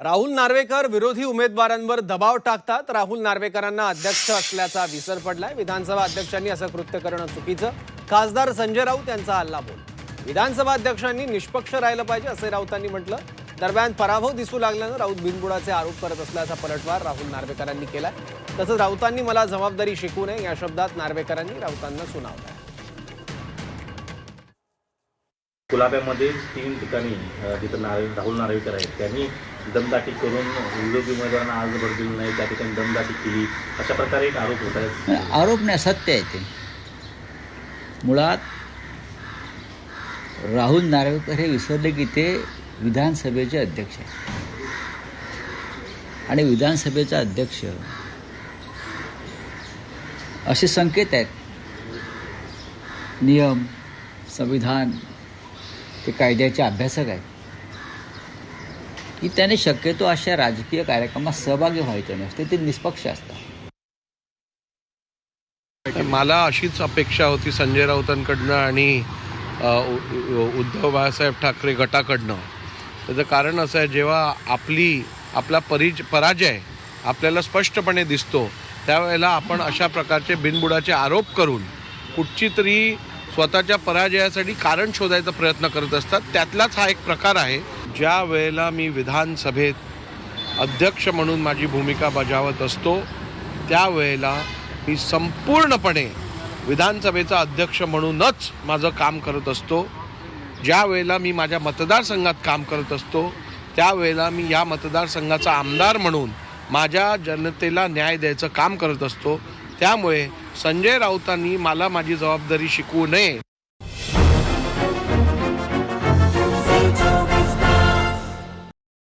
राहुल नार्वेकर विरोधी उमेदवारांवर दबाव टाकतात। राहुल नार्वेकरांना अध्यक्ष असल्याचा विसर पडलाय। विधानसभा अध्यक्षांनी असं कृत्य करणं चुकीचं। खासदार संजय राऊत यांचा हल्लाबोल। विधानसभा अध्यक्षांनी निष्पक्ष राहिलं पाहिजे असे राऊतांनी म्हटलं। दरम्यान पराभव दिसू लागल्यानं राऊत बिनबुडाचे आरोप करत असल्याचा पलटवार राहुल नार्वेकरांनी केलाय। तसंच राऊतांनी मला जबाबदारी शिकू नये या शब्दात नार्वेकरांनी राऊतांना सुनावलंय। कुलाब्यामध्ये 3 ठिकाणी जिथं राहुल नार्वेकर आहेत त्यांनी दमदाटी करून विरोधी उमेदवारांना अर्ज भरू दिला नाही, त्या ठिकाणी दमदाटी केली, अशा प्रकारे एक आरोप होत आहे। आरोप नाही, सत्य आहे ते। मुळात राहुल नार्वेकर हे विसरले की ते विधानसभेचे अध्यक्ष आहेत आणि विधानसभेचा अध्यक्ष असे संकेत आहेत, नियम, संविधान, ते कायद्याचे अभ्यासक आहेत की त्याने शक्यतो अशा राजकीय कार्यक्रमात सहभागी व्हायचे नसते, ते निष्पक्ष असतात। मला अशीच अपेक्षा होती संजय राऊतांकडनं आणि उद्धव बाळासाहेब ठाकरे गटाकडनं। त्याचं कारण असं आहे, जेव्हा आपला पराजय आपल्याला स्पष्टपणे दिसतो त्यावेळेला आपण अशा प्रकारचे बिनबुडाचे आरोप करून कुठची तरी स्वतःच्या पराजयासाठी कारण शोधायचा प्रयत्न करत असतात। त्यातलाच हा एक प्रकार आहे। ज्या वेळेला मी विधानसभेत अध्यक्ष म्हणून माझी भूमिका बजावत असतो त्यावेळेला मी संपूर्णपणे विधानसभेचा अध्यक्ष म्हणूनच माझं काम करत असतो। ज्या वेळेला मी माझ्या मतदारसंघात काम करत असतो त्यावेळेला मी या मतदारसंघाचा आमदार म्हणून माझ्या जनतेला न्याय द्यायचं काम करत असतो। त्यामुळे संजय राऊतांनी मला माझी जबाबदारी शिकवू नये